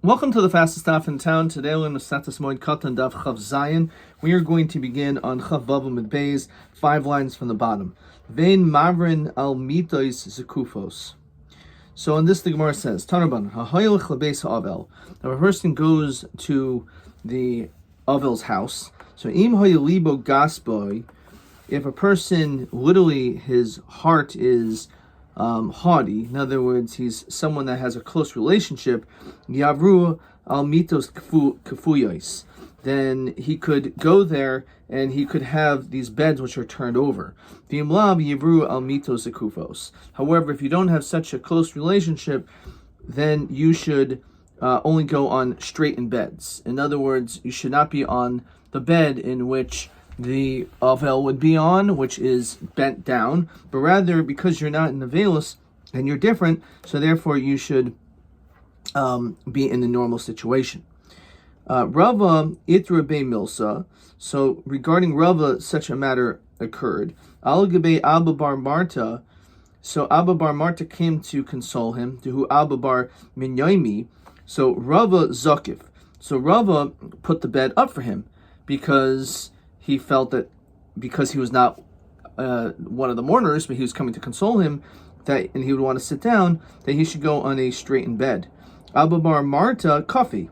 Welcome to the fastest stop in town. Today we're in the Moed Katan Daf Chav Zayin. We are going to begin on Chav Vav Mid Beis, 5 lines from the bottom. Vein Mavrin al Mitos Zekufos. So on this the Gemara says, Tanaban Ha'hoylech lebeis ha'avel. Now a person goes to the Avel's house. So im ha'yelibo gasboy. If a person literally his heart is haughty, in other words, he's someone that has a close relationship, Yavru al mitos kafuyos, then he could go there and he could have these beds which are turned over. Yavru al mitos kufos. However, if you don't have such a close relationship, then you should only go on straightened beds. In other words, you should not be on the bed in which the Avel would be on, which is bent down, but rather because you're not in the Velus and you're different, so therefore you should be in the normal situation. Rava itra be milsa. So regarding Rava, such a matter occurred. Al gabe Abba bar Marta. So Abba bar Marta came to console him. To who Abba bar min Yomi. So Rava zakif. So Rava put the bed up for him because he felt that because he was not one of the mourners, but he was coming to console him, and he would want to sit down, that he should go on a straightened bed. Abba bar Marta, coffee.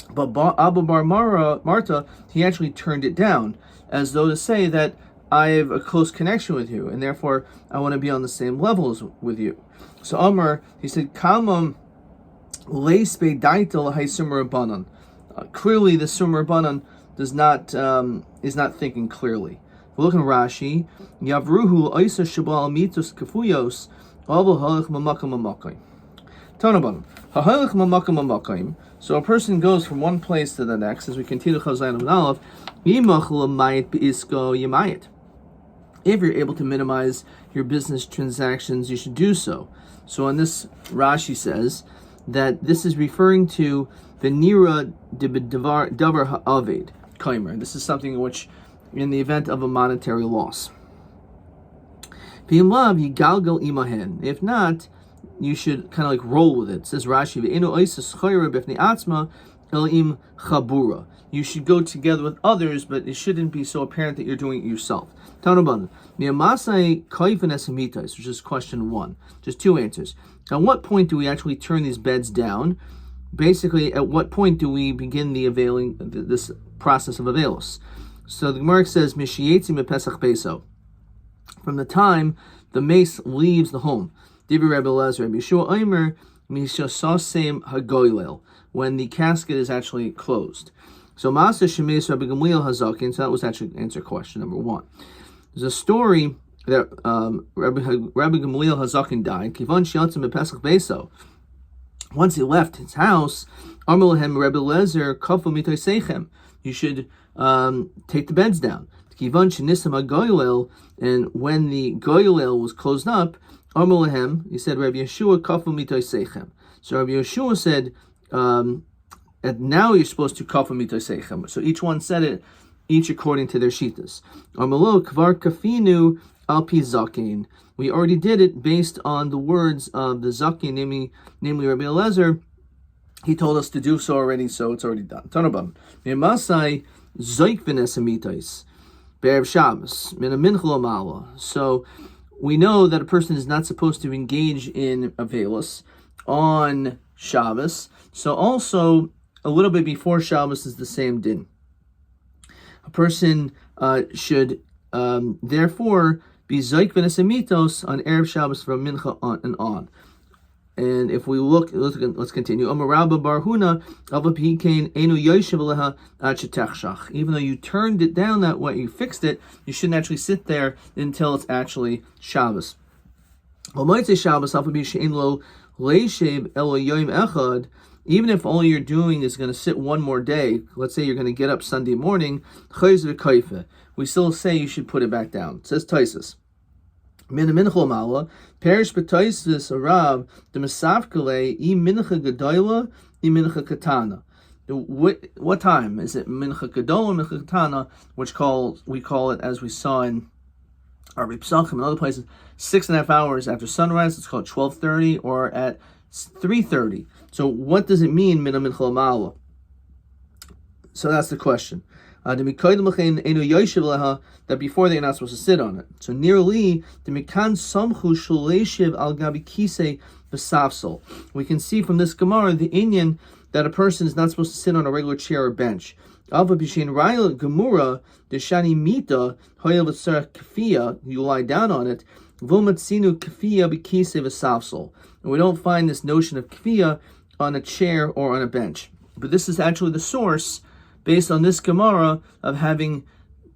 But Abba bar Marta, he actually turned it down, as though to say that I have a close connection with you, and therefore I want to be on the same levels with you. So Amar, he said, Kamam leis be daitel hay sumar banan. Clearly the sumar banan is not thinking clearly. We're looking at Rashi. Yavruhu oisa shabal mitos kafuyos avol halach mamakam mamakayim. Tanaban hahalach mamakam mamakayim. So a person goes from one place to the next. As we continue Chazayin of Aleph, yimach lamayit beisko yamayit. If you're able to minimize your business transactions, you should do so. So on this, Rashi says that this is referring to the nira davar ha'aved. This is something which, in the event of a monetary loss. If not, you should kind of like roll with it. It says Rashi, you should go together with others, but it shouldn't be so apparent that you're doing it yourself. Which is question 1. Just 2 answers. At what point do we actually turn these beds down? Basically, at what point do we begin the availing, this process of availus? So the Gemara says, "Mishiyetzi mepesach beso." From the time the mace leaves the home, Divi Rabbi Lezer, Rabbi Yeshua Omer, Mishasasem hagoylel, when the casket is actually closed. So Masa Shemes Rabbi Gamliel Hazakin. So that was actually answer question number 1. There's a story that Rabbi Gamliel Hazakin died. Kivon shiyatzim mepesach beso. Once he left his house, Amalahem Rebbe Lezer Kafu Mitoseichem. You should take the beds down. Kivan Shenisam HaGoylel, and when the Goylel was closed up, Amalahem, he said, Rabbi Yeshua Kafu Mitoseichem. So Rabbi Yeshua said, and now you're supposed to Kafu Mitoseichem. So each one said it, each according to their shitas. Amalo Kvar Kafinu Alpi Zakin. We already did it based on the words of the Zakin, namely Rabbi Eliezer. He told us to do so already, so it's already done. Tanabam. Memasai zoik v'nesamitais be'erev Shabbos min minchel amala. So we know that a person is not supposed to engage in avelus on Shabbos. So also a little bit before Shabbos is the same din. A person should therefore be zoik v'nesamitos on erev Shabbos from mincha on and on. And if we look, let's continue. Even though you turned it down that way, you fixed it, you shouldn't actually sit there until it's actually Shabbos. Even if all you're doing is going to sit one more day, let's say you're going to get up Sunday morning, we still say you should put it back down. It says Taisus. Perish b'toisus arav the mesavkale I mincha gedola I mincha katana. What time is it? Mincha gedola, mincha katana, which we call it, as we saw in our Psachim and other places, 6.5 hours after sunrise. It's called 12:30, or at 3:30. So what does it mean, mina mincha lamala? So that's the question. That before they're not supposed to sit on it. So nearly the mikan samchu shaleshiv al gabi kise besafsol. We can see from this Gemara the inyan that a person is not supposed to sit on a regular chair or bench. Alva bishin raya gemura the shani mita hoyel v'sar kafia, you lie down on it. V'matzinu kafia b'kise besafsol. And we don't find this notion of kafia on a chair or on a bench. But this is actually the source, based on this Gemara, of having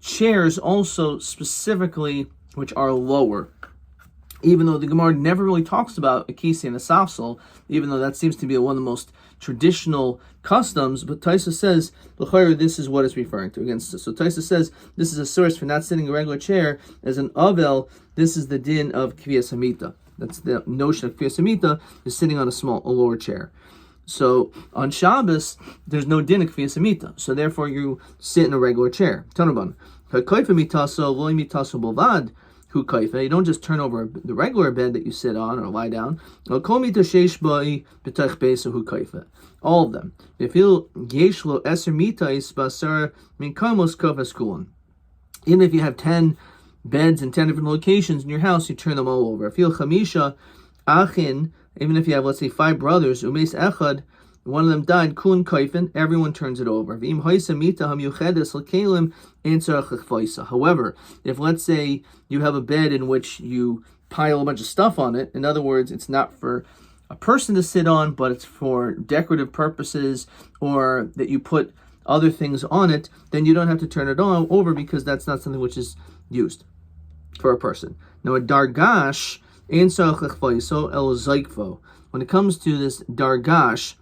chairs also specifically which are lower. Even though the Gemara never really talks about a kisi and a safsel, even though that seems to be one of the most traditional customs, but Taisa says, this is what it's referring to against this. So Taisa says, this is a source for not sitting in a regular chair. As an avel, this is the din of kviyas hamita. That's the notion of kviyas hamita, is sitting on a lower chair. So on Shabbos, there's no din of kviyas hamita. So therefore you sit in a regular chair. Tanaban. You don't just turn over the regular bed that you sit on or lie down. All of them. Even if you have 10 beds in 10 different locations in your house, you turn them all over. Even if you have, let's say, 5 brothers, one of them died, everyone turns it over. However, if let's say you have a bed in which you pile a bunch of stuff on it, in other words, it's not for a person to sit on, but it's for decorative purposes, or that you put other things on it, then you don't have to turn it over, because that's not something which is used for a person. Now a dargash, when it comes to this dargash,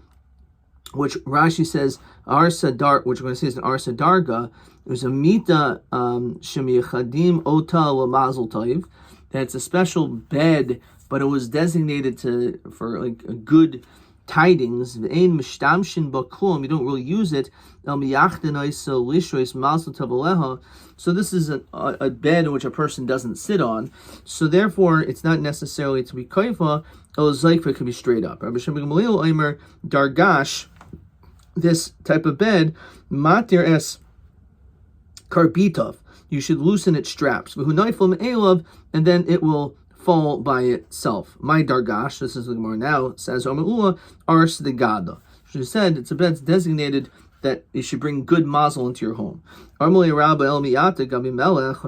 which Rashi says arsa dar, which we're going to say is an arsa darga, there's a mita shemichadim otal mazel tov. That's a special bed, but it was designated for like a good tidings. You don't really use it. So this is a bed in which a person doesn't sit on. So therefore, it's not necessarily to be kaifa. It could be straight up. Rabbi dargash, this type of bed, matir es karbitov. You should loosen its straps. And then it will fall by itself. My dargash, this is the Gemara now, says ars de gada. She said it's a bed designated that you should bring good mazel into your home. When it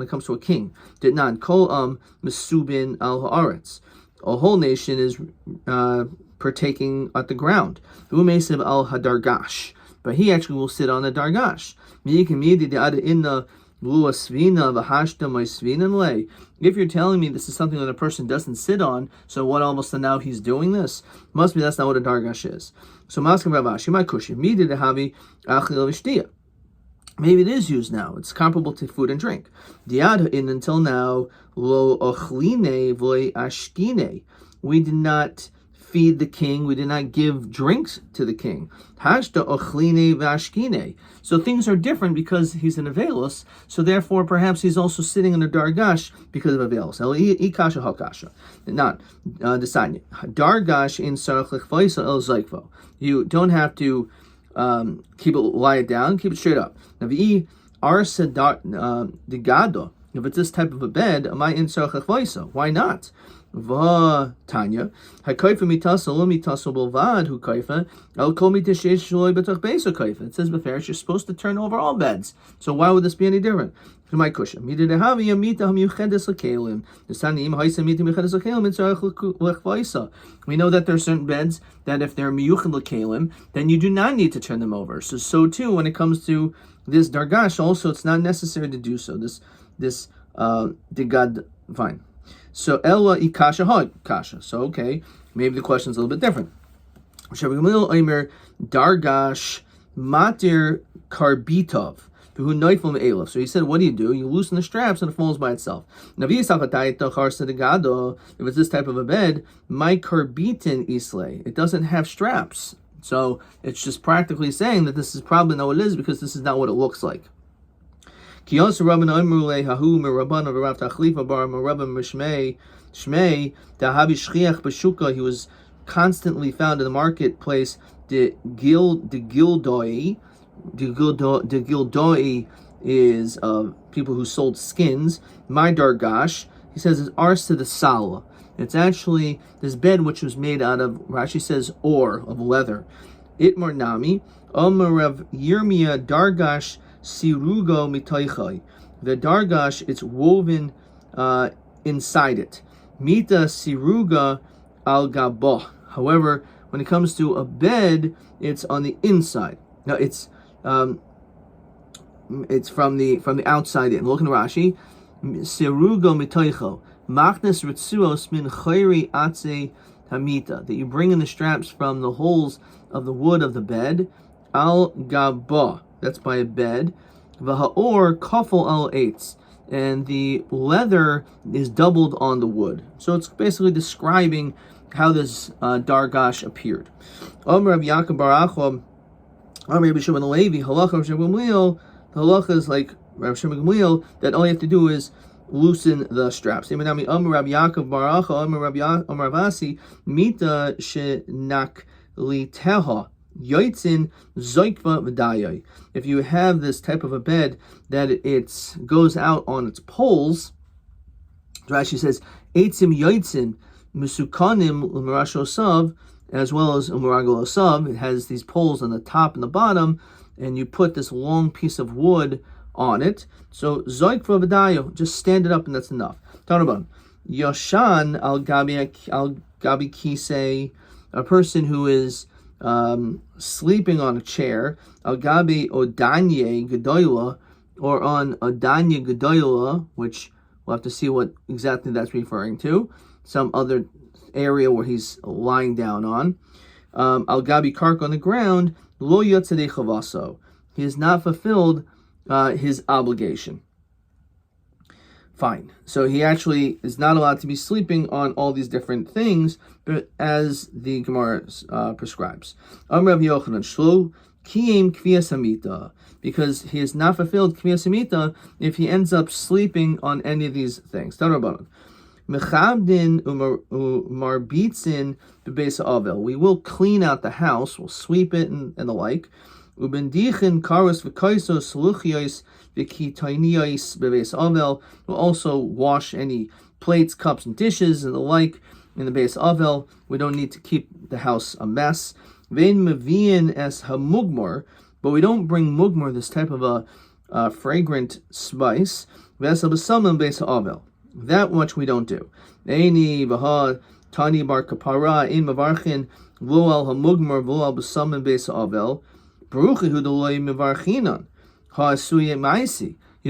comes to a king, did not kol mesubin al haaretz. A whole nation is partaking at the ground. Al hadargash, but he actually will sit on the dargash. If you're telling me this is something that a person doesn't sit on, so what all of a sudden now he's doing this? Must be that's not what a dargash is. So maybe it is used now. It's comparable to food and drink. Until now, we did not feed the king. We did not give drinks to the king. So things are different because he's an Avelos. So therefore, perhaps he's also sitting in a dargash because of Avelos. Not deciding. Dargash in sarach lechvaisa el zaykvo. You don't have to lie it down. Keep it straight up. Now the arsa digado. If it's this type of a bed, am I in sarach lechvaisa? Why not? Tanya, it says beferish you're supposed to turn over all beds. So why would this be any different? My cushion. We know that there are certain beds that if they're miyuched l'kelim, then you do not need to turn them over. So too when it comes to this dargash, also it's not necessary to do so. This digad, fine. So Ella ikasha kasha. So okay, maybe the question is a little bit different. Dargash matir karbitov. So he said, what do? You loosen the straps and it falls by itself. If it's this type of a bed, my karbitin isle, it doesn't have straps. So it's just practically saying that this is probably not what it is, because this is not what it looks like. He was constantly found in the marketplace, the gildoi is people who sold skins. My dargash, he says, is ars to the sala. It's actually this bed which was made out of, Rashi says, ore, of leather. Itmar nami, Rav Yirmiyah dargash sirugo mitoichai. The dargash, it's woven inside it. Mita siruga al gabah. However, when it comes to a bed, it's on the inside. Now it's from the outside in. Look in Rashi. Sirugo mitoicho. Machnes ritzuos min chayri atze hamita. That you bring in the straps from the holes of the wood of the bed. Al gabah. That's by a bed. V'ha'or kafel al eitz. And the leather is doubled on the wood. So it's basically describing how this dargash appeared. Rav Yaakov bar Acham, Rabbi Shimon Levi, halacha Rav Shimon Gamliel. The halacha is like Rav Shimon Gamliel, that all you have to do is loosen the straps. Rabbi Yaakov bar Acham, Rav Asi, mita shenak liteha. Yoitzin zoikva v'dayai. If you have this type of a bed that it goes out on its poles, Rashi says, eitzim yoitzin musukanim l'marashosav, as well as umaragolosav. It has these poles on the top and the bottom, and you put this long piece of wood on it. So zoikva v'dayo, just stand it up and that's enough. Tanaban, yoshan al gabi kisei, a person who is sleeping on a chair, al gabi odanye gedoyla, or on odanye gedoyla, which we'll have to see what exactly that's referring to, some other area where he's lying down on. Al gabi kark, on the ground, lo yotzedei chavaso, he has not fulfilled his obligation. Fine. So he actually is not allowed to be sleeping on all these different things, but as the Gemara prescribes. Rav Yochanan shlu kiyim kviyas hamita, because he has not fulfilled kviyas hamita if he ends up sleeping on any of these things. Tanabanan mechabdin umarbitzin bebeis avel. We will clean out the house, we'll sweep it and the like. Ubendichin karos v'kaisos luchios v'kitainios bebeis avel. We'll also wash any plates, cups, and dishes and the like in the beis avel. We don't need to keep the house a mess. Vein meviin es hamugmor, but we don't bring mugmor, this type of a fragrant spice. V'esel b'samim beis avel. That much we don't do. Eini v'ha tani bar kapara in mavarchin lo al hamugmor lo al b'samim beis avel. You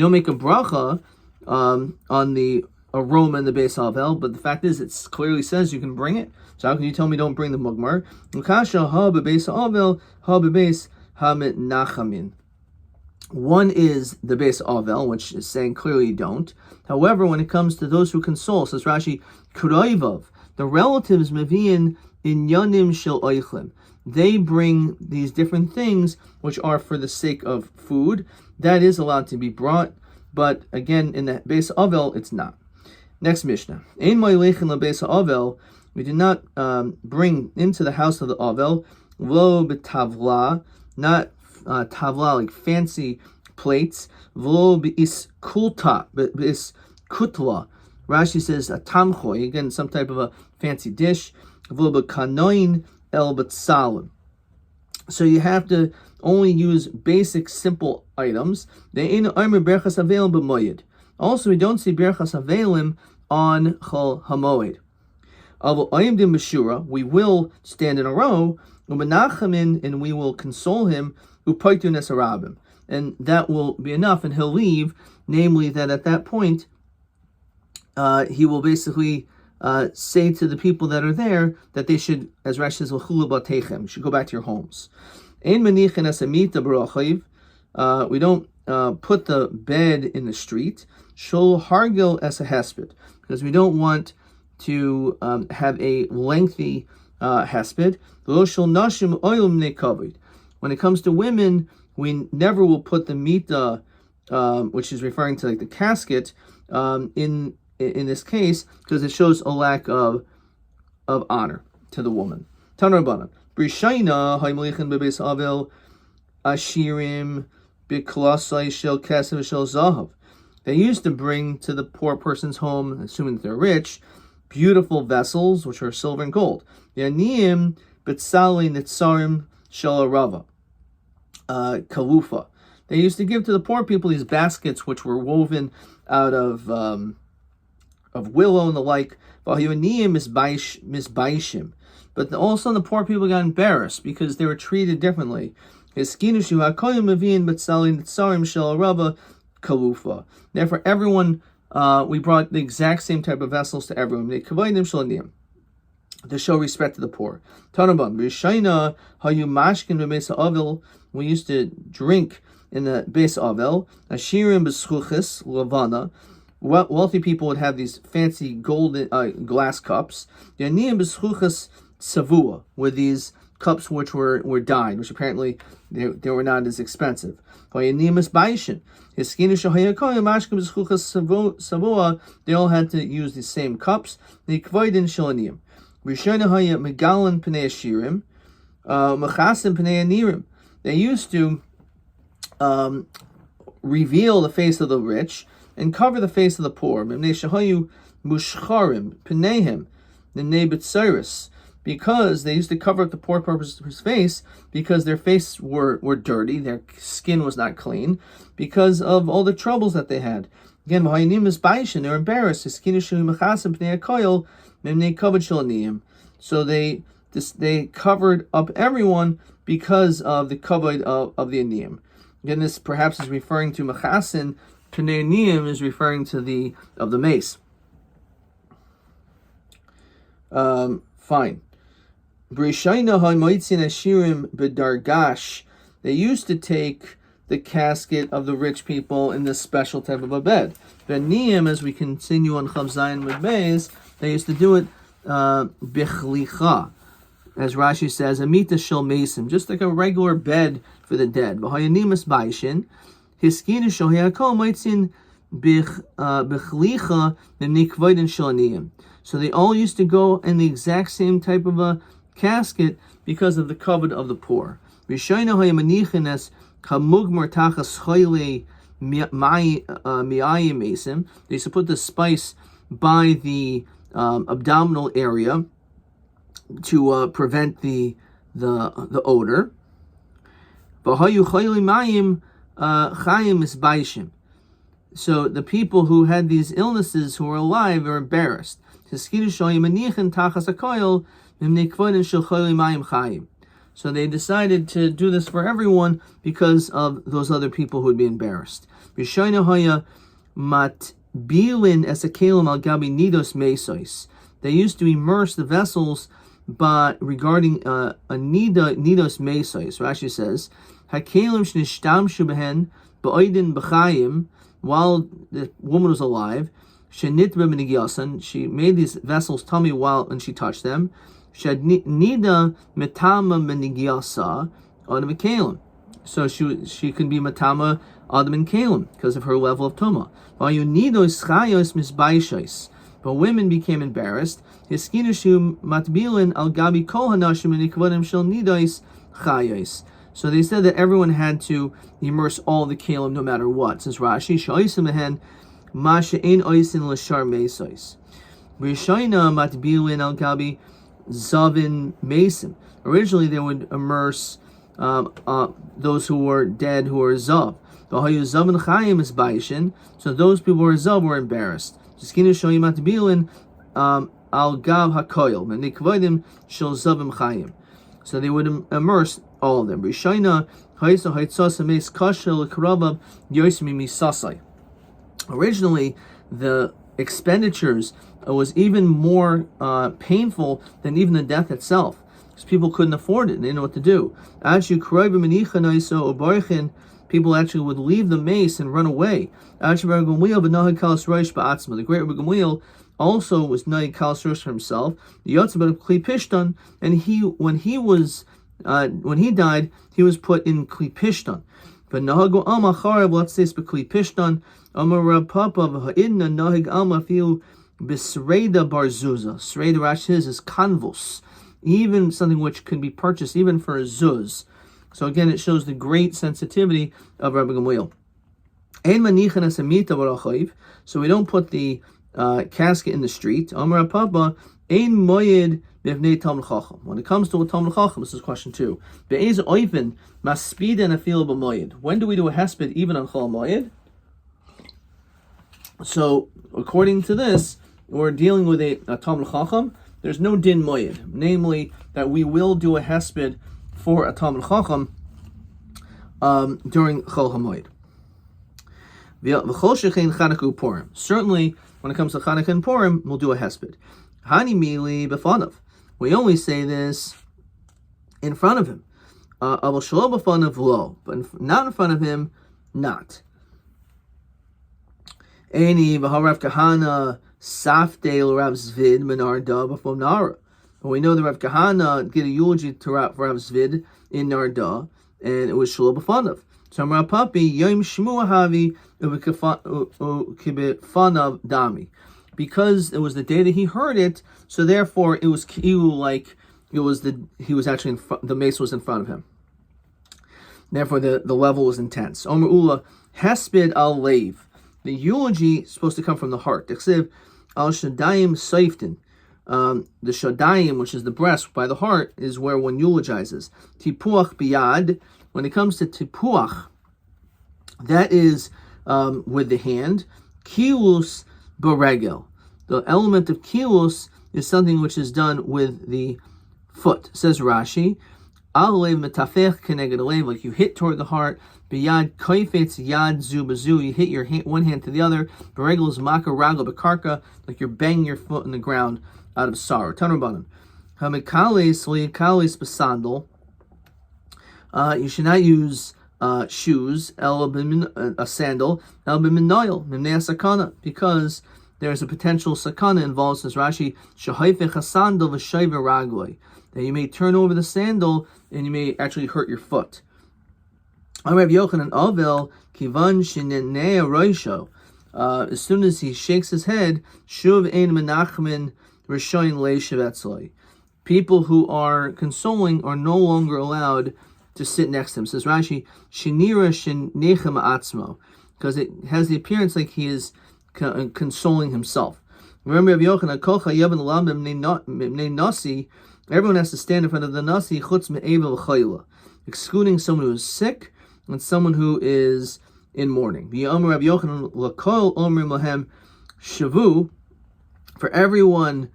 don't make a bracha on the aroma in the Beis Havel, but the fact is, it clearly says you can bring it. So how can you tell me don't bring the mugmar? One is the Beis Havel, which is saying clearly you don't. However, when it comes to those who console, says Rashi, Kuraivav, the relatives Mevian in Yanim Shel Oichlim, they bring these different things which are for the sake of food. That is allowed to be brought, but again, in the Beis Havel, it's not. Next Mishnah. Ein ma'ilechin leBeis Havel, we do not bring into the house of the Havel, lo betavla, not tavla, like fancy plates, v'lo be'is kulta, be'is kutla. Rashi says a tamchoy, again, some type of a fancy dish, v'lo be'kanoin el betzalim. So you have to only use basic, simple items. Also, we don't see berachas avelim on Chol HaMoed. We will stand in a row, and we will console him, and that will be enough, and he'll leave. Namely, that at that point, he will basically say to the people that are there that they should, as Rashi says, should go back to your homes. We don't put the bed in the street, because we don't want to have a lengthy hesped. When it comes to women, we never will put the mita, which is referring to like the casket, in this case, because it shows a lack of honor. to the woman. Tanarbanan. Brishaina Haimlichin Bebeis Avel Ashirim Biklasai Shel Kesef Shel Zahav. They used to bring to the poor person's home, assuming that they're rich, beautiful vessels, which are silver and gold. Yaniyim Bitsali Nitzarim Shel Arava. Kalufa. They used to give to the poor people these baskets which were woven out of willow and the like. But also the poor people got embarrassed because they were treated differently. Therefore, everyone, we brought the exact same type of vessels to everyone to show respect to the poor. We used to drink in the Beis Avel. Ashirim b'schuchis lavana. Wealthy people would have these fancy golden glass cups. Yaniyim b'schuchis savua, with these cups which were dyed, which apparently they were not as expensive. Yaniyim b'sbaishin. They all had to use the same cups. The kvoidin shalaniyim. Rishona haya megalan pnei ashirim, mechasim pnei anirim. They used to reveal the face of the rich and cover the face of the poor. Because they used to cover up the poor person's face because their faces were dirty, their skin was not clean, because of all the troubles that they had. Again, they're embarrassed. So they covered up everyone because of the kavod of the aniyim. Again, this perhaps is referring to mechasin. Pnei aniyim is referring to the mace. Fine. B'rishaina ha'moitzin ashirim b'dargash. They used to take the casket of the rich people in this special type of a bed. V'aniyim, as we continue on Chav Zayin with Beis, they used to do it bichlicha. As Rashi says, amita shel mesim, just like a regular bed for the dead. V'hayanimus baishin, hiskinu shohayakol maitzin bichlicha nemnikvoidin shalaniyim. So they all used to go in the exact same type of a casket because of the kavod of the poor. Rishayna hayamanich as kamugmar tachas choyle miyayim mesim. They used to put the spice by the abdominal area to prevent the odor. So the people who had these illnesses who were alive were embarrassed. So they decided to do this for everyone because of those other people who would be embarrassed. They used to immerse the vessels regarding a nidos mesois. Rashi says, "Hakelim shnishtamshu behen ba'oidin b'chayim." While the woman was alive, shenitba b'nigyasan, she made these vessels tummy when she touched them. Shadnida metama b'nigyasa adam kalim. So she could be matama adam and kalim because of her level of tuma. While you nidos chayos misbaishos. But women became embarrassed. matbilin al gabi kol hanashim and shel nidos chayos. So they said that everyone had to immerse all the kalim no matter what. Since Rashi sha'osim mehen ma she'ein oisin l'shar mesois. Rishayna matbilin al gabi zavin mesim. Originally they would immerse those who were dead who were zav. V'hayu zavin chayim is baishin. So those people who were zav were embarrassed. Skinu shoyim matbilin al gav hakoil and nikvodim shel zavim chayim. So they would immerse all of them. Rishayna ha'isa ha'itsasa meis kashel l'karabab yoismi misasai. Originally, the expenditures was even more painful than even the death itself, because people couldn't afford it and they didn't know what to do. People actually would leave the mace and run away. The great Rabbi Gamliel also was Naig Kalas for himself. The Yotzabed Kli Pishtan, and when he died, he was put in Kli Pishtan. But Nahago Alma Charab, let's say Kli Pishtan, Amar Rab Papa Ha'idna Nahig Alma Fiu Bisreda Barzuza. Sreda Rashi is convulse. even something which can be purchased even for a zuz. So again, it shows the great sensitivity of Rabbi Gamliel. So we don't put the casket in the street. Amar Papa, ein Moed b'vnei Talmid Chacham. When it comes to a Talmid Chacham, this is question 2. Be'ez oifen maspiden afil b'moed. When do we do a hesped even on Chol Moed? So according to this, we're dealing with a Talmid Chacham. There's no din Moed, namely that we will do a hesped for a Talmid Chacham during Chol HaMoed. Certainly, when it comes to Chanukah and Purim, we'll do a hesped. Hani mili b'fanav. We only say this in front of him. Aval shelo b'fanav lo, but not in front of him, not. Eni v'harav kahana safte l'Rav Zvid menarda b'fom nara. We know the Rav Kahana did a eulogy to Rav Zvid in Narda, and it was shelo b'fanav. So Amar Papi Yom Shmua Havi Fanav Dami, because it was the day that he heard it, so therefore it was like he was actually in front, the mace was in front of him. Therefore the level was intense. Omer Ula Hesped al Leiv. The eulogy is supposed to come from the heart. Except al Shadayim Seiftin. The Shadayim, which is the breast by the heart, is where one eulogizes. Tipuach biyad. When it comes to tipuach, that is with the hand. Kilus beregel. The element of kilus is something which is done with the foot. Says Rashi, alev metafech keneged alev, like you hit toward the heart. Biyad koifetz yad zu bazu, you hit your hand, one hand to the other. Beregel is maka ragel bekarka, like you're banging your foot in the ground out of sorrow. Tanurbanim. Hamikales liyakales besandal. You should not use shoes, a sandal, because there's a potential sakana involved, says Rashi, that you may turn over the sandal and you may actually hurt your foot. As soon as he shakes his head, people who are consoling are no longer allowed to sit next to him. Says Rashi, Shinira Shinechem Atzmo, because it has the appearance like he is consoling himself. Remember, Rabbi Yochanan, Nasi, everyone has to stand in front of the Nasi, Chutz Me'eva V'chayla, excluding someone who is sick and someone who is in mourning. Rabbi Yochanan L'kol Omer Mohem Shavu, for everyone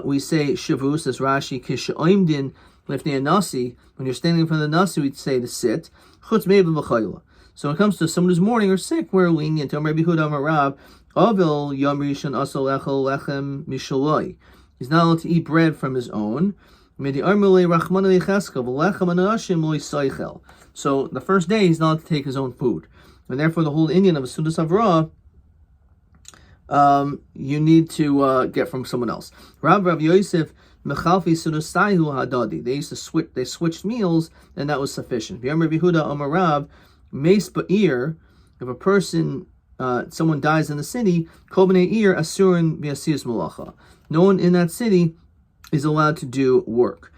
we say Shavu, says Rashi, Kishaoimdin Lifnei Nasi. When you're standing in front of the Nasi, we'd say to sit. Chutz me'eva v'chayla. So when it comes to someone who's mourning or sick, we're lenient. Rabbi Yehuda Amar Rab, Avil Yom Rishon Asal Echel Lechem Mishaloi. He's not allowed to eat bread from his own. So the first day he's not allowed to take his own food, and therefore the whole Indian of a Sudas Avrah, you need to get from someone else. Rav Yosef. They used to switch. They switched meals, and that was sufficient. If a person, someone dies in the city, no one in that city is allowed to do work.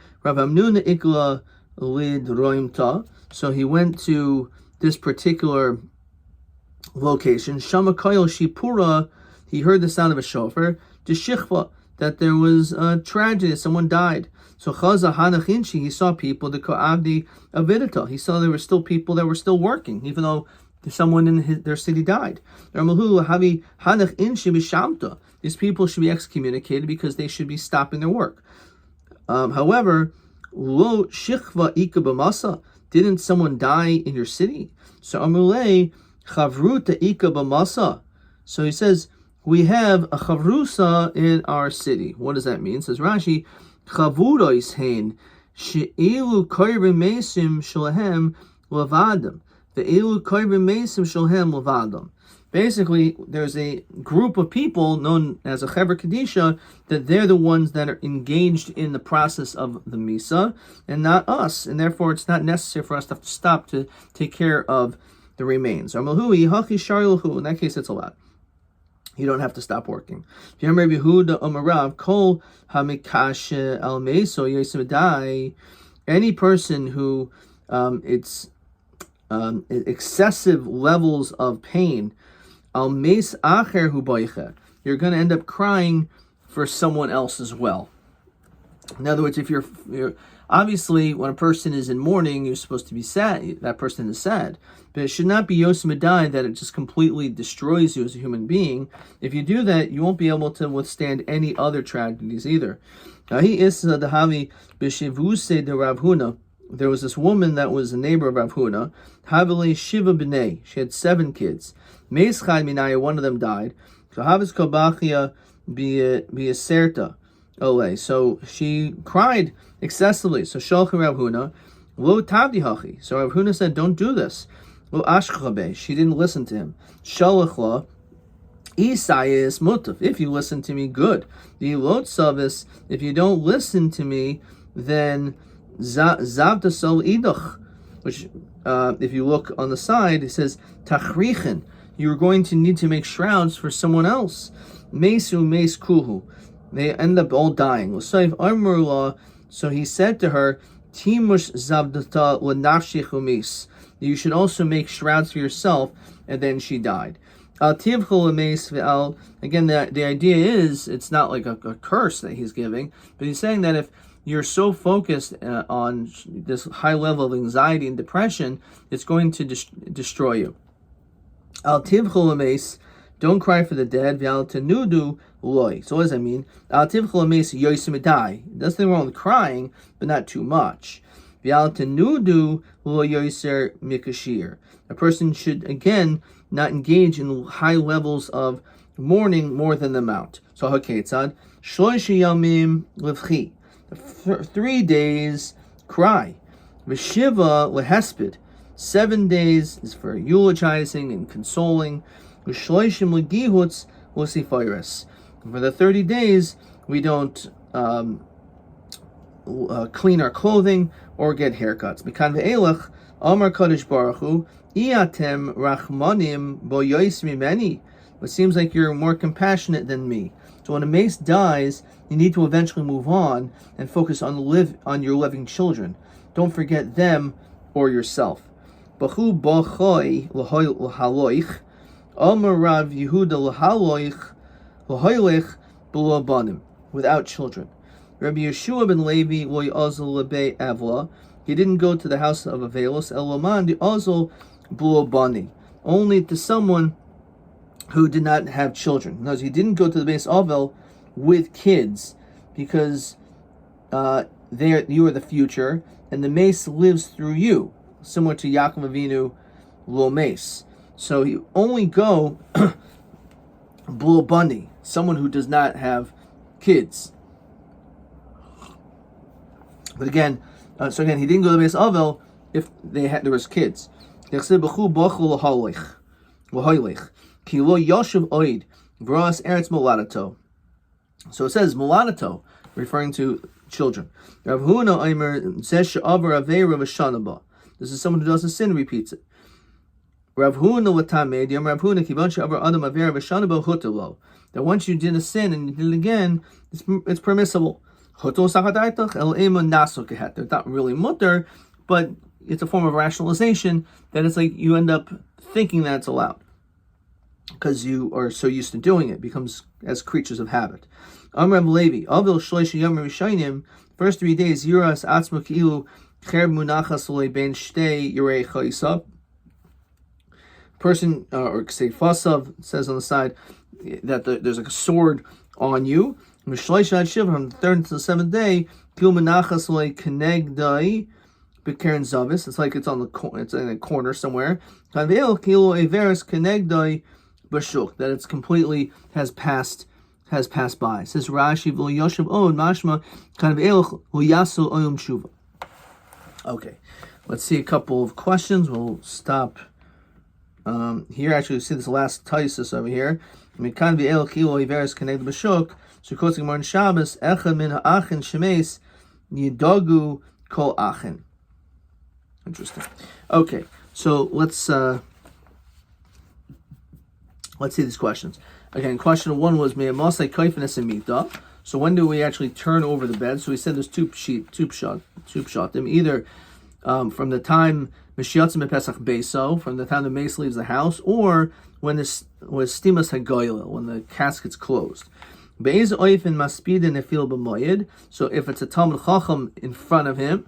So he went to this particular location. He heard the sound of a shofar. That there was a tragedy, someone died. So Chaza Hanachinchi, he saw people, the Ko'avdi Avidata. He saw there were still people that were still working, even though someone in their city died. These people should be excommunicated because they should be stopping their work. However, Lo Shichva Ika B'masa, didn't someone die in your city? So Amulei Chavruta Ika B'masa. So he says, we have a chavrusa in our city. What does that mean? Says Rashi, chavurois hein she'ilu korbim mesim shalahem levadam. The ilu korbim mesim shalahem levadam. Basically, there's a group of people known as a Chaver Kadisha that they're the ones that are engaged in the process of the Misa and not us. And therefore, it's not necessary for us to have to stop to take care of the remains. In that case, it's allowed. You don't have to stop working. Any person who it's excessive levels of pain, you're going to end up crying for someone else as well. In other words, if you're obviously, when a person is in mourning, you're supposed to be sad. That person is sad. But it should not be yosimedai that it just completely destroys you as a human being. If you do that, you won't be able to withstand any other tragedies either. There was this woman that was a neighbor of Rav Huna. Havile shiva b'nei. She had 7 kids. Meis chad minaya, one of them died. Kahavis kabachia b'yaserta. So she cried excessively. So Shalcha Rav Huna, lo tabdi hachi. So Rav Huna said, don't do this. Lo ashchabe. She didn't listen to him. Shalachla, isayis mutav. If you listen to me, good. The lot savis. If you don't listen to me, then zavta sol idach. Which, if you look on the side, it says tachrichin. You're going to need to make shrouds for someone else. Mesu mes kuhu. They end up all dying. So he said to her, Timush zavdata l'nafshichumis. You should also make shrouds for yourself, and then she died. Again, the idea is, it's not like a curse that he's giving, but he's saying that if you're so focused on this high level of anxiety and depression, it's going to destroy you. Don't cry for the dead. Loy. So what does that mean? There's nothing wrong with crying, but not too much. A person should, again, not engage in high levels of mourning more than the amount. So, haketzad, 3 days, cry. V'shiva lehesped. 7 days is for eulogizing and consoling. V'shloishim legihutz l'sifayres. For the 30 days, we don't clean our clothing or get haircuts. Mikan ve'elach, Amar Kadosh Baruch Hu, Iatem rachmanim bo yois mimeni. It seems like you're more compassionate than me. So when a mace dies, you need to eventually move on and focus on your living children. Don't forget them or yourself. Bachu bachoi l'haloich, Amar Rav Yehuda l'haloich, without children. Rabbi Yeshua ben Levi loy azul lebe avla. He didn't go to the house of Avelos eloman the azul bani, only to someone who did not have children. In other words, he didn't go to the base Avel with kids because you are the future, and the mace lives through you, similar to Yaakov Avinu lo mace. So you only go bani, someone who does not have kids. But again, he didn't go to the base Avel if there was kids. So it says moladato, referring to children. This is someone who does a sin, repeats it. That once you did a sin and you did it again, it's permissible. It's not really mutter, but it's a form of rationalization that it's like you end up thinking that it's allowed because you are so used to doing it. It becomes as creatures of habit. Amram Levi, Avil Shloisha Yom Rishayim, first 3 days, Yuras Atzma Ki'ilu Cher Munachas Olei Ben Shtei Yurei Chayisav. Person, or say Fasav, says on the side that there's like a sword on you. From the 3rd to the 7th day, Kil Menachas Olei Keneg Dai B'Keren Zavis. It's like it's in a corner somewhere. Kanveil Kilo Averis Keneg Dai B'Shuk, that it's completely has passed by. It says Rashi V'Lo Yoshev Od Mashma Kanveil Huyasu Oyum Shuva. Okay, let's see a couple of questions. We'll stop here. Actually, see this last taisus over here. Mikan V'El Kilo Averis Keneg B'Shuk. So quotes Gemara in Shabbos, Echad min ha'achin shemes yidagu kol achin. Interesting. Okay, so let's see these questions. Again, question 1 was me'amasei koifenes emita. So when do we actually turn over the bed? So we said there's two pshatim. Either from the time Mishiyatzim Pesach Beso, from the time the mace leaves the house, or when this was Stimas Hagoyla, when the casket's closed. Be'ez oifin maspidin nefil b'moed. So if it's a Talmud Chacham in front of him,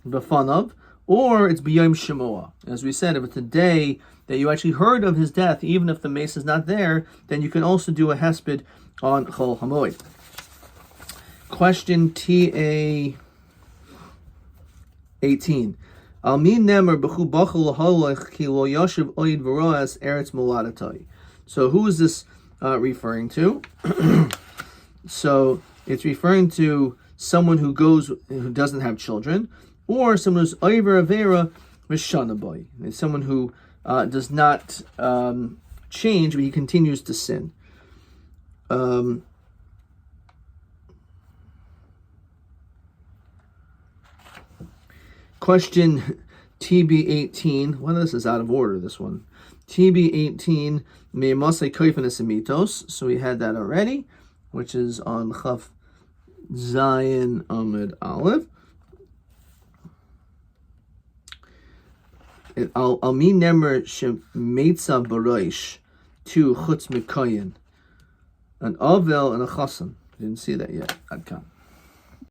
b'fanav, or it's b'yom shemoah. As we said, if it's a day that you actually heard of his death, even if the mace is not there, then you can also do a hesped on Chol Hamoed. Question TA 18. Al min nemer b'chu bachul lahalech ki lo yashiv oid v'roas eretz moladatai. So who is this referring to? So it's referring to someone who doesn't have children, or someone who's oiver avera mishana boy. It's someone who does not change, but he continues to sin. Question TB18. Well, this is out of order, this one. TB18, me'amasei koifenes emitos. So we had that already, which is on Chaf Zayin Amud Aleph. Al mi nemer shemeitza baroish, 2 chutz mikoyin, an avel and a chasan. Didn't see that yet. Adkan.